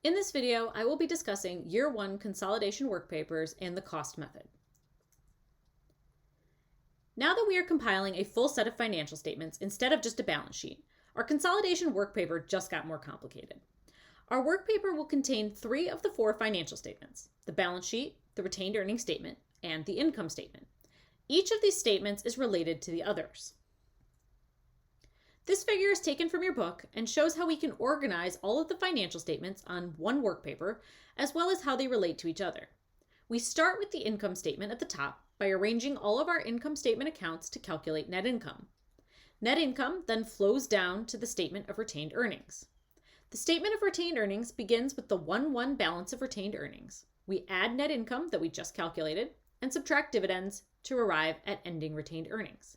In this video, I will be discussing Year 1 consolidation work papers and the cost method. Now that we are compiling a full set of financial statements instead of just a balance sheet, our consolidation work paper just got more complicated. Our work paper will contain 3 of the 4 financial statements: the balance sheet, the retained earnings statement, and the income statement. Each of these statements is related to the others. This figure is taken from your book and shows how we can organize all of the financial statements on one work paper, as well as how they relate to each other. We start with the income statement at the top by arranging all of our income statement accounts to calculate net income. Net income then flows down to the statement of retained earnings. The statement of retained earnings begins with the 1-1 balance of retained earnings. We add net income that we just calculated and subtract dividends to arrive at ending retained earnings.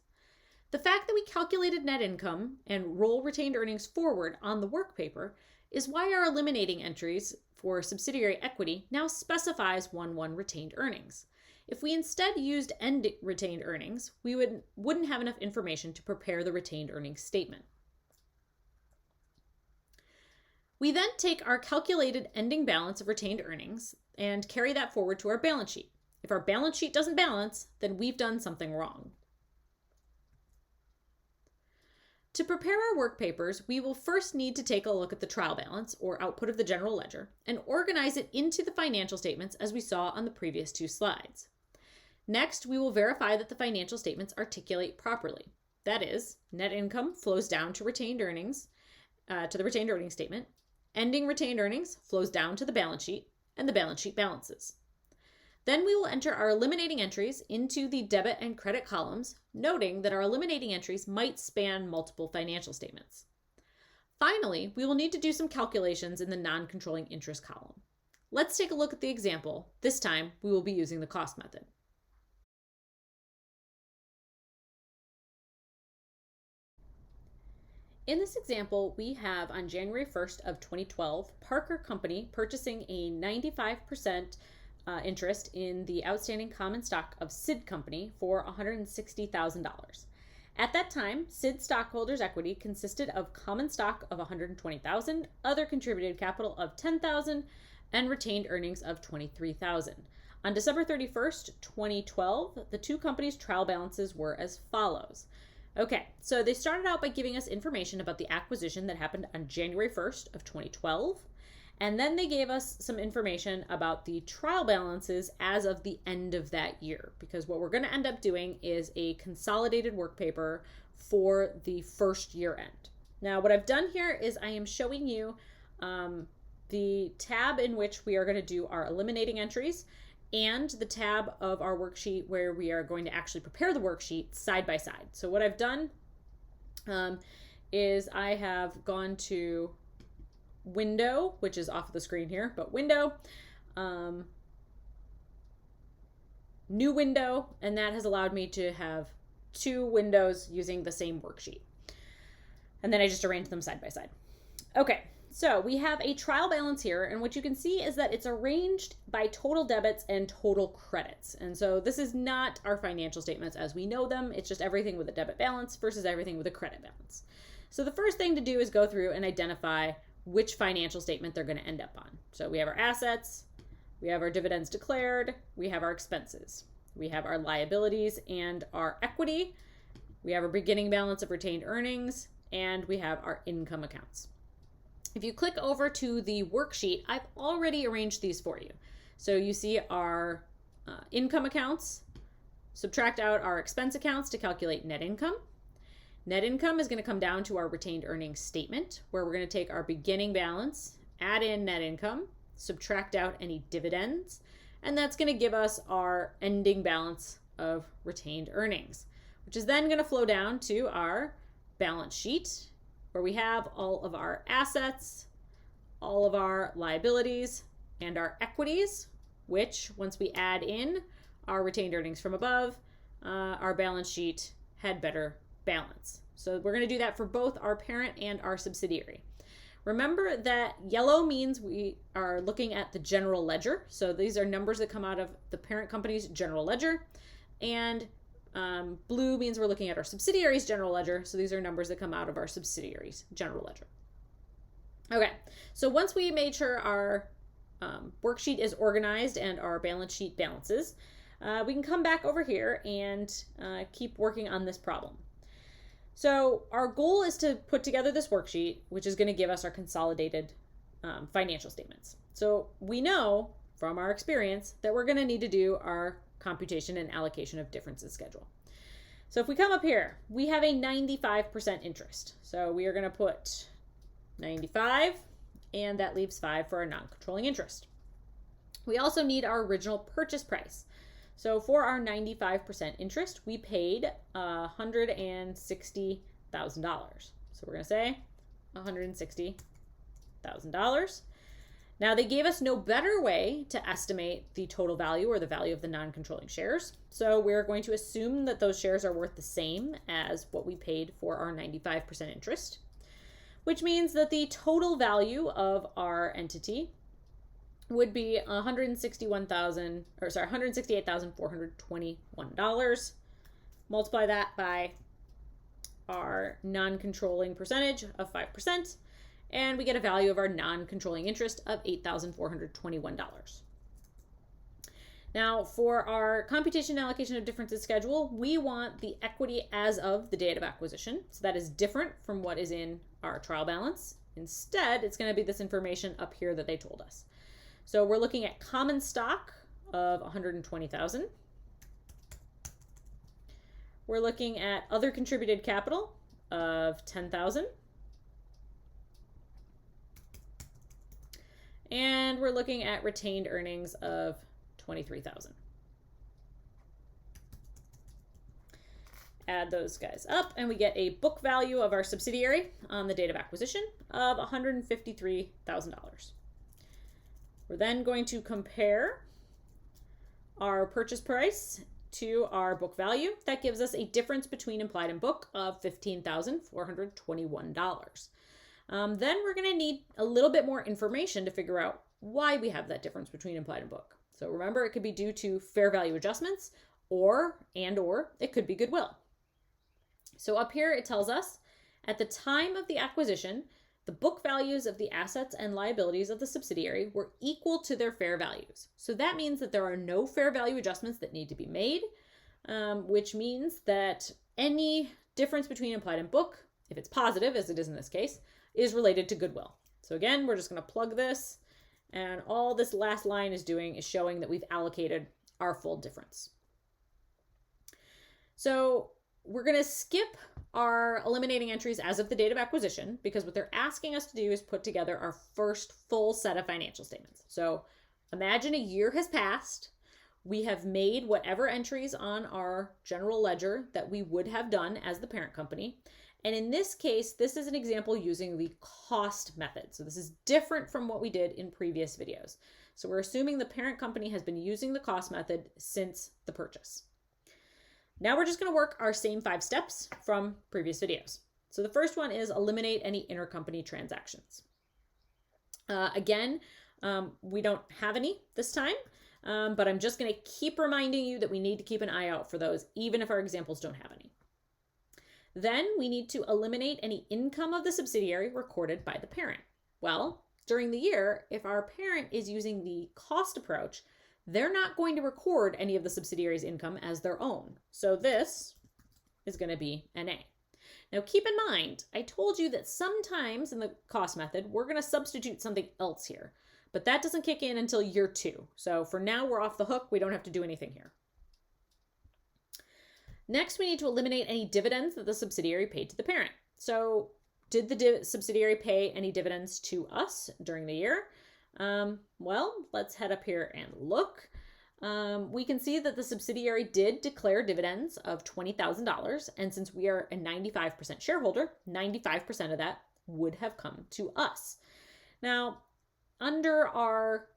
The fact that we calculated net income and roll retained earnings forward on the work paper is why our eliminating entries for subsidiary equity now specifies 1-1 retained earnings. If we instead used end retained earnings, we wouldn't have enough information to prepare the retained earnings statement. We then take our calculated ending balance of retained earnings and carry that forward to our balance sheet. If our balance sheet doesn't balance, then we've done something wrong. To prepare our work papers, we will first need to take a look at the trial balance, or output of the general ledger, and organize it into the financial statements as we saw on the previous 2 slides. Next, we will verify that the financial statements articulate properly. That is, net income flows down to retained earnings, to the retained earnings statement, ending retained earnings flows down to the balance sheet, and the balance sheet balances. Then we will enter our eliminating entries into the debit and credit columns, noting that our eliminating entries might span multiple financial statements. Finally, we will need to do some calculations in the non-controlling interest column. Let's take a look at the example. This time, we will be using the cost method. In this example, we have on January 1st of 2012, Parker Company purchasing a 95% interest in the outstanding common stock of Sid Company for $160,000. At that time, Sid stockholders' equity consisted of common stock of $120,000, other contributed capital of $10,000, and retained earnings of $23,000. On December 31st, 2012, the 2 companies' trial balances were as follows. Okay, so they started out by giving us information about the acquisition that happened on January 1st of 2012. And then they gave us some information about the trial balances as of the end of that year, because what we're going to end up doing is a consolidated work paper for the first year end. Now, what I've done here is I am showing you the tab in which we are going to do our eliminating entries and the tab of our worksheet where we are going to actually prepare the worksheet side by side. So what I've done is I have gone to Window, which is off of the screen here, but Window, New Window, and that has allowed me to have 2 windows using the same worksheet. And then I just arranged them side by side. Okay, so we have a trial balance here, and what you can see is that it's arranged by total debits and total credits. And so this is not our financial statements as we know them. It's just everything with a debit balance versus everything with a credit balance. So the first thing to do is go through and identify which financial statement they're going to end up on. So we have our assets, we have our dividends declared, we have our expenses, we have our liabilities and our equity, we have our beginning balance of retained earnings, and we have our income accounts. If you click over to the worksheet, I've already arranged these for you. So you see our income accounts, subtract out our expense accounts to calculate net income. Net income is going to come down to our retained earnings statement, where we're going to take our beginning balance, add in net income, subtract out any dividends, and that's going to give us our ending balance of retained earnings, which is then going to flow down to our balance sheet, where we have all of our assets, all of our liabilities, and our equities, which once we add in our retained earnings from above, our balance sheet had better balance. So we're going to do that for both our parent and our subsidiary. Remember that yellow means we are looking at the general ledger. So these are numbers that come out of the parent company's general ledger. And blue means we're looking at our subsidiary's general ledger. So these are numbers that come out of our subsidiary's general ledger. Okay, so once we made sure our worksheet is organized and our balance sheet balances, we can come back over here and keep working on this problem. So our goal is to put together this worksheet, which is going to give us our consolidated financial statements. So we know from our experience that we're going to need to do our computation and allocation of differences schedule. So if we come up here, we have a 95% interest. So we are going to put 95, and that leaves 5 for our non-controlling interest. We also need our original purchase price. So for our 95% interest, we paid $160,000. So we're going to say $160,000. Now they gave us no better way to estimate the total value or the value of the non-controlling shares. So we're going to assume that those shares are worth the same as what we paid for our 95% interest, which means that the total value of our entity would be $168,421. Multiply that by our non-controlling percentage of 5%, and we get a value of our non-controlling interest of $8,421. Now, for our computation and allocation of differences schedule, we want the equity as of the date of acquisition. So that is different from what is in our trial balance. Instead, it's going to be this information up here that they told us. So we're looking at common stock of 120,000. We're looking at other contributed capital of 10,000. And we're looking at retained earnings of 23,000. Add those guys up and we get a book value of our subsidiary on the date of acquisition of $153,000. We're then going to compare our purchase price to our book value. That gives us a difference between implied and book of $15,421. Then we're going to need a little bit more information to figure out why we have that difference between implied and book. So remember, it could be due to fair value adjustments or it could be goodwill. So up here it tells us at the time of the acquisition, the book values of the assets and liabilities of the subsidiary were equal to their fair values. So that means that there are no fair value adjustments that need to be made, which means that any difference between implied and book, if it's positive, as it is in this case, is related to goodwill. So again, we're just going to plug this, and all this last line is doing is showing that we've allocated our full difference. So we're going to skip our eliminating entries as of the date of acquisition because what they're asking us to do is put together our first full set of financial statements. So imagine a year has passed. We have made whatever entries on our general ledger that we would have done as the parent company. And in this case, this is an example using the cost method. So this is different from what we did in previous videos. So we're assuming the parent company has been using the cost method since the purchase. Now we're just going to work our same 5 steps from previous videos. So the first one is eliminate any intercompany transactions. Again, we don't have any this time, but I'm just going to keep reminding you that we need to keep an eye out for those, even if our examples don't have any. Then we need to eliminate any income of the subsidiary recorded by the parent. Well, during the year, if our parent is using the cost approach, they're not going to record any of the subsidiary's income as their own. So this is going to be an A. Now keep in mind, I told you that sometimes in the cost method, we're going to substitute something else here, but that doesn't kick in until year 2. So for now, we're off the hook. We don't have to do anything here. Next, we need to eliminate any dividends that the subsidiary paid to the parent. So did the subsidiary pay any dividends to us during the year? Well, let's head up here and look. We can see that the subsidiary did declare dividends of $20,000. And since we are a 95% shareholder, 95% of that would have come to us. Now, under our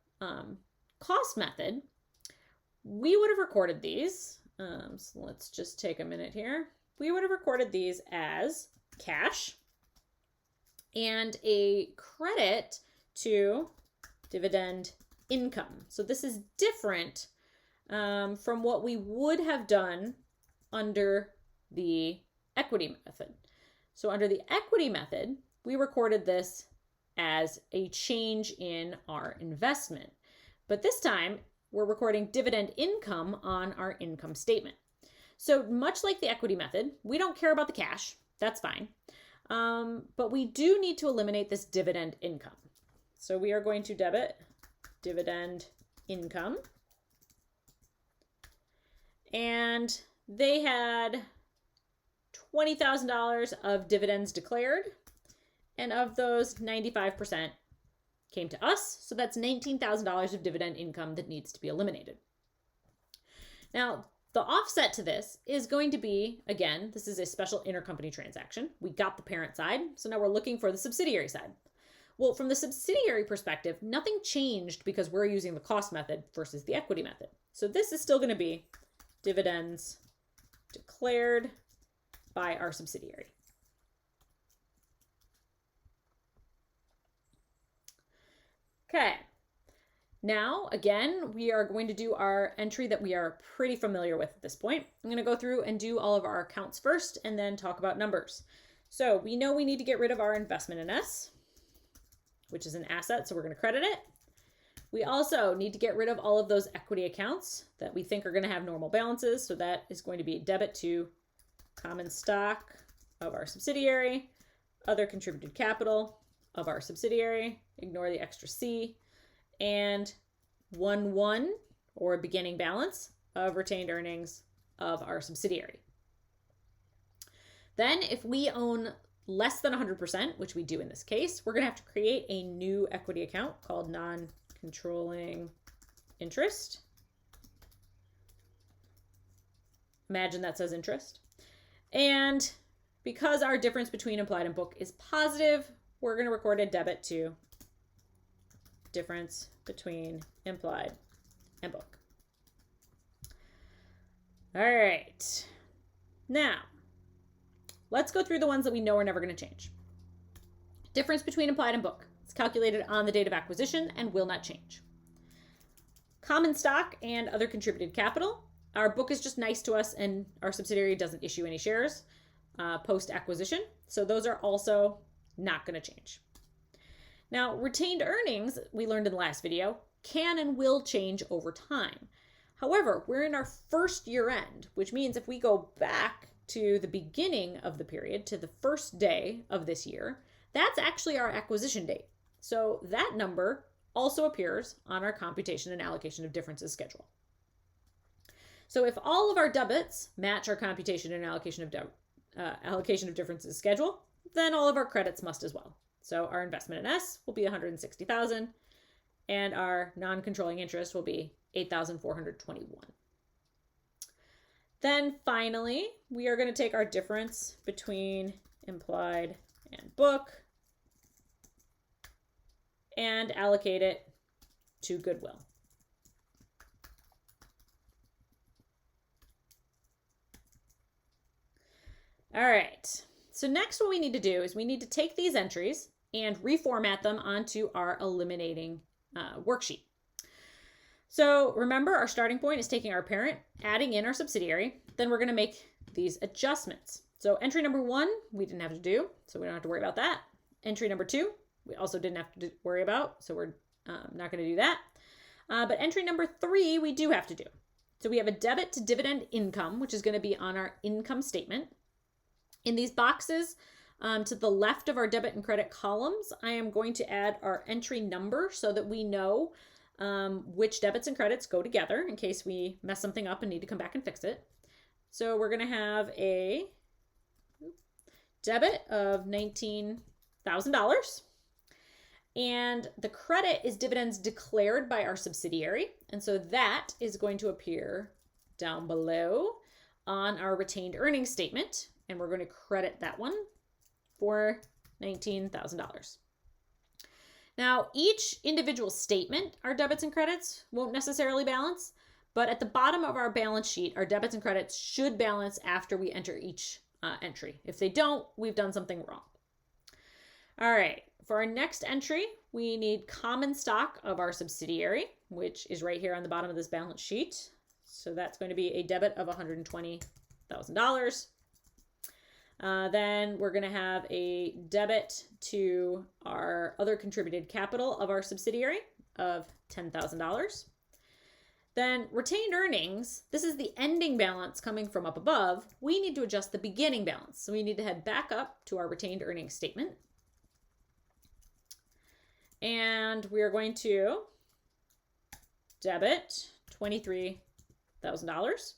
cost method, we would have recorded these. So let's just take a minute here. We would have recorded these as cash and a credit to dividend income. So this is different from what we would have done under the equity method. So under the equity method, we recorded this as a change in our investment. But this time, we're recording dividend income on our income statement. So much like the equity method, we don't care about the cash. That's fine. But we do need to eliminate this dividend income. So we are going to debit dividend income. And they had $20,000 of dividends declared. And of those, 95% came to us. So that's $19,000 of dividend income that needs to be eliminated. Now, the offset to this is going to be, again, this is a special intercompany transaction. We got the parent side, so now we're looking for the subsidiary side. Well, from the subsidiary perspective, nothing changed because we're using the cost method versus the equity method. So this is still going to be dividends declared by our subsidiary. Okay. Now, again, we are going to do our entry that we are pretty familiar with at this point. I'm going to go through and do all of our accounts first and then talk about numbers. So we know we need to get rid of our investment in S, which is an asset, so we're going to credit it. We also need to get rid of all of those equity accounts that we think are going to have normal balances. So that is going to be a debit to common stock of our subsidiary, other contributed capital of our subsidiary, ignore the extra C, and 1-1 or beginning balance of retained earnings of our subsidiary. Then if we own less than 100%, which we do in this case, we're going to have to create a new equity account called non-controlling interest. Imagine that says interest. And because our difference between implied and book is positive, we're going to record a debit to difference between implied and book. All right. Now, let's go through the ones that we know are never going to change. Difference between implied and book. It's calculated on the date of acquisition and will not change. Common stock and other contributed capital. Our book is just nice to us and our subsidiary doesn't issue any shares post-acquisition. So those are also not going to change. Now, retained earnings, we learned in the last video, can and will change over time. However, we're in our first year end, which means if we go back to the beginning of the period, to the first day of this year, that's actually our acquisition date. So that number also appears on our computation and allocation of differences schedule. So if all of our debits match our computation and allocation of differences schedule, then all of our credits must as well. So our investment in S will be $160,000 and our non-controlling interest will be $8,421. Then finally, we are going to take our difference between implied and book and allocate it to goodwill. All right. So next what we need to do is we need to take these entries and reformat them onto our eliminating worksheet. So remember, our starting point is taking our parent, adding in our subsidiary, then we're going to make these adjustments. So entry number 1, we didn't have to do, so we don't have to worry about that. Entry number 2, we also didn't have to worry about, so we're not going to do that. But entry number 3, we do have to do. So we have a debit to dividend income, which is going to be on our income statement. In these boxes, to the left of our debit and credit columns, I am going to add our entry number so that we know which debits and credits go together in case we mess something up and need to come back and fix it. So we're going to have a debit of $19,000. And the credit is dividends declared by our subsidiary. And so that is going to appear down below on our retained earnings statement. And we're going to credit that one for $19,000. Now, each individual statement, our debits and credits won't necessarily balance, but at the bottom of our balance sheet, our debits and credits should balance after we enter each entry. If they don't, we've done something wrong. All right, for our next entry, we need common stock of our subsidiary, which is right here on the bottom of this balance sheet. So that's going to be a debit of $120,000. Then we're going to have a debit to our other contributed capital of our subsidiary of $10,000. Then retained earnings, this is the ending balance coming from up above. We need to adjust the beginning balance. So we need to head back up to our retained earnings statement. And we are going to debit $23,000.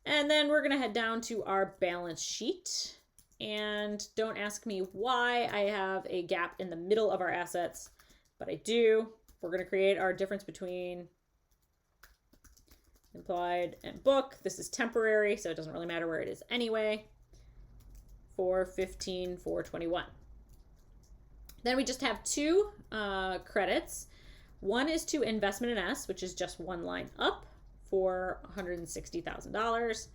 And then we're going to head down to our balance sheet. And don't ask me why I have a gap in the middle of our assets, but I do. We're going to create our difference between implied and book. This is temporary, so it doesn't really matter where it is anyway. For 15,421. Then we just have two credits. One is to investment in S, which is just one line up for $160,000.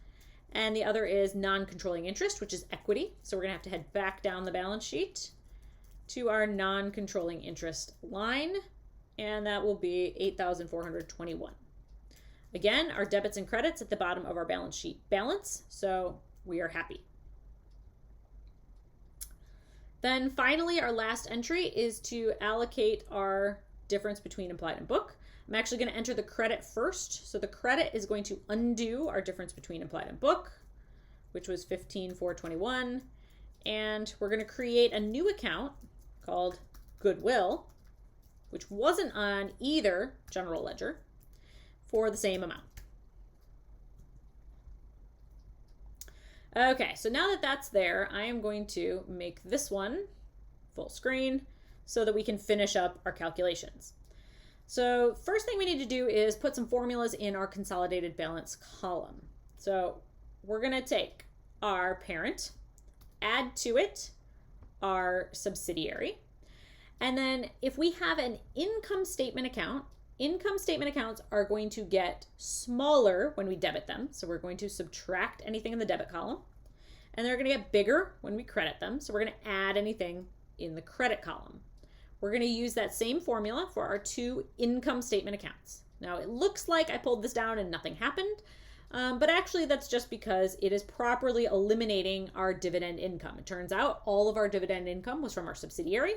And the other is non-controlling interest, which is equity. So we're going to have to head back down the balance sheet to our non-controlling interest line. And that will be 8,421. Again, our debits and credits at the bottom of our balance sheet balance. So we are happy. Then finally, our last entry is to allocate our difference between implied and book. I'm actually going to enter the credit first. So the credit is going to undo our difference between implied and book, which was 15,421. And we're going to create a new account called Goodwill, which wasn't on either general ledger, for the same amount. Okay, so now that that's there, I am going to make this one full screen so that we can finish up our calculations. So first thing we need to do is put some formulas in our consolidated balance column. So we're going to take our parent, add to it our subsidiary, and then if we have an income statement account, income statement accounts are going to get smaller when we debit them. So we're going to subtract anything in the debit column, and they're going to get bigger when we credit them. So we're going to add anything in the credit column. We're going to use that same formula for our two income statement accounts. Now it looks like I pulled this down and nothing happened, but actually that's just because it is properly eliminating our dividend income. It turns out all of our dividend income was from our subsidiary,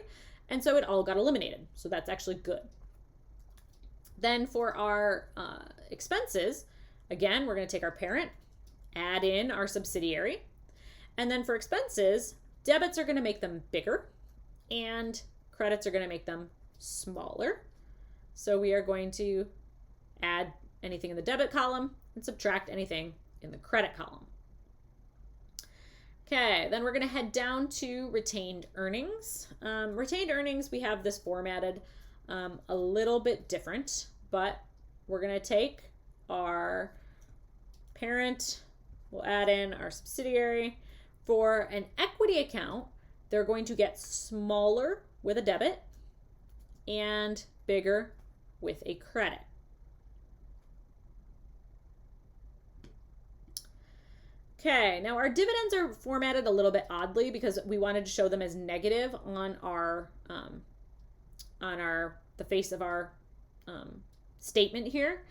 and so it all got eliminated. So that's actually good. Then for our expenses, again, we're going to take our parent, add in our subsidiary, and then for expenses, debits are going to make them bigger, and credits are going to make them smaller. So we are going to add anything in the debit column and subtract anything in the credit column. Okay, then we're going to head down to retained earnings. Retained earnings, we have this formatted a little bit different, but we're going to take our parent, we'll add in our subsidiary. For an equity account, they're going to get smaller with a debit and bigger with a credit. Okay, now our dividends are formatted a little bit oddly because we wanted to show them as negative on the face of our statement here.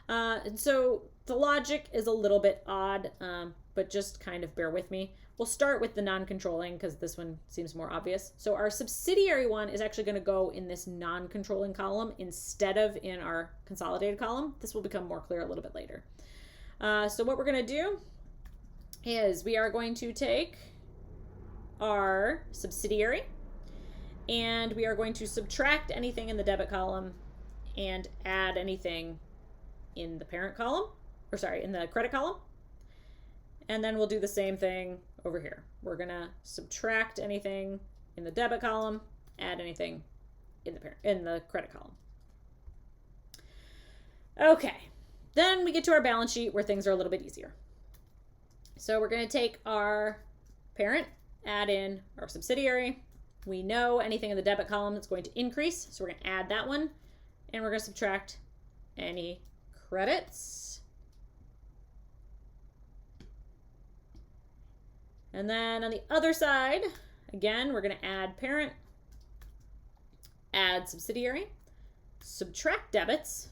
And so the logic is a little bit odd, but just kind of bear with me. We'll start with the non-controlling because this one seems more obvious. So our subsidiary one is actually going to go in this non-controlling column instead of in our consolidated column. This will become more clear a little bit later. So what we're going to do is we are going to take our subsidiary and we are going to subtract anything in the debit column and add anything in the parent column, or sorry, in the credit column. And then we'll do the same thing over here. We're going to subtract anything in the debit column, add anything in the credit column. Okay, then we get to our balance sheet where things are a little bit easier. So we're going to take our parent, add in our subsidiary. We know anything in the debit column that's going to increase, so we're going to add that one, and we're going to subtract any credits. And then on the other side, again, we're going to add parent, add subsidiary, subtract debits,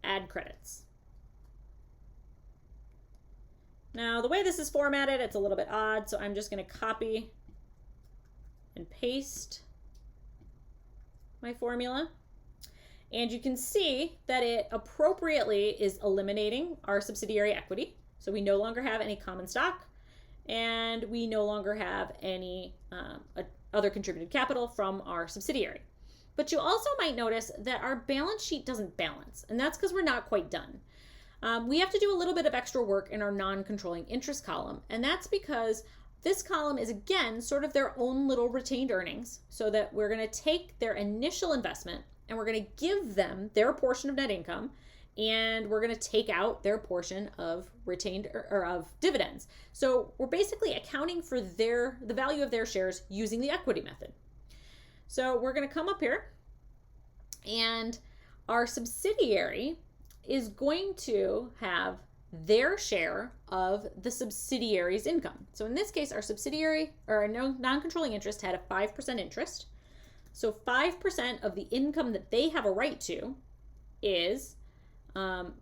add credits. Now, the way this is formatted, it's a little bit odd, so I'm just going to copy and paste my formula. And you can see that it appropriately is eliminating our subsidiary equity. So we no longer have any common stock, and we no longer have any other contributed capital from our subsidiary. But you also might notice that our balance sheet doesn't balance, and that's because we're not quite done. We have to do a little bit of extra work in our non-controlling interest column, and that's because this column is, again, sort of their own little retained earnings, so that we're going to take their initial investment and we're going to give them their portion of net income, and we're going to take out their portion of retained or of dividends. So we're basically accounting for the value of their shares using the equity method. So we're going to come up here, and our subsidiary is going to have their share of the subsidiary's income. So in this case, our subsidiary or our non-controlling interest had a 5% interest. So 5% of the income that they have a right to is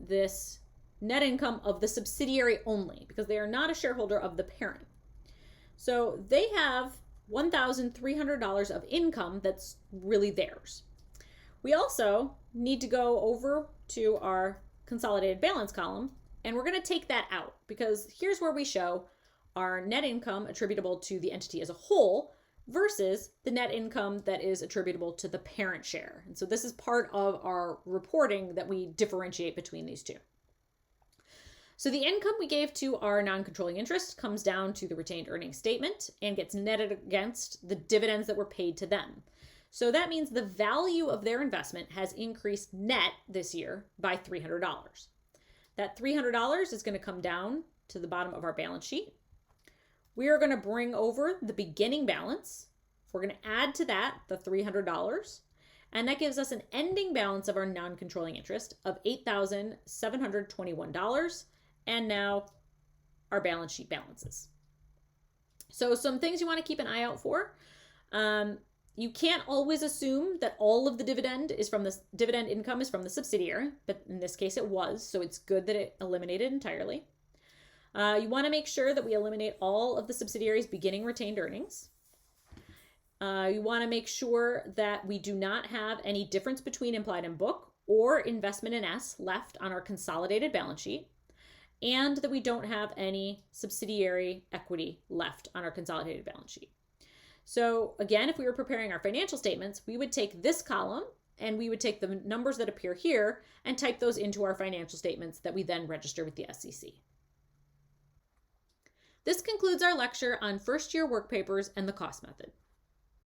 this net income of the subsidiary only, because they are not a shareholder of the parent. So they have $1,300 of income that's really theirs. We also need to go over to our consolidated balance column, and we're going to take that out, because here's where we show our net income attributable to the entity as a whole versus the net income that is attributable to the parent share. And so this is part of our reporting that we differentiate between these two. So the income we gave to our non-controlling interest comes down to the retained earnings statement and gets netted against the dividends that were paid to them. So that means the value of their investment has increased net this year by $300. That $300 is going to come down to the bottom of our balance sheet. We are going to bring over the beginning balance. We're going to add to that the $300, and that gives us an ending balance of our non-controlling interest of $8,721, and now our balance sheet balances. So some things you want to keep an eye out for. You can't always assume that all of the dividend income is from the subsidiary, but in this case it was, so it's good that it eliminated entirely. You want to make sure that we eliminate all of the subsidiaries' beginning retained earnings. You want to make sure that we do not have any difference between implied in book or investment in S left on our consolidated balance sheet, and that we don't have any subsidiary equity left on our consolidated balance sheet. So again, if we were preparing our financial statements, we would take this column and we would take the numbers that appear here and type those into our financial statements that we then register with the SEC. This concludes our lecture on first-year work papers and the cost method.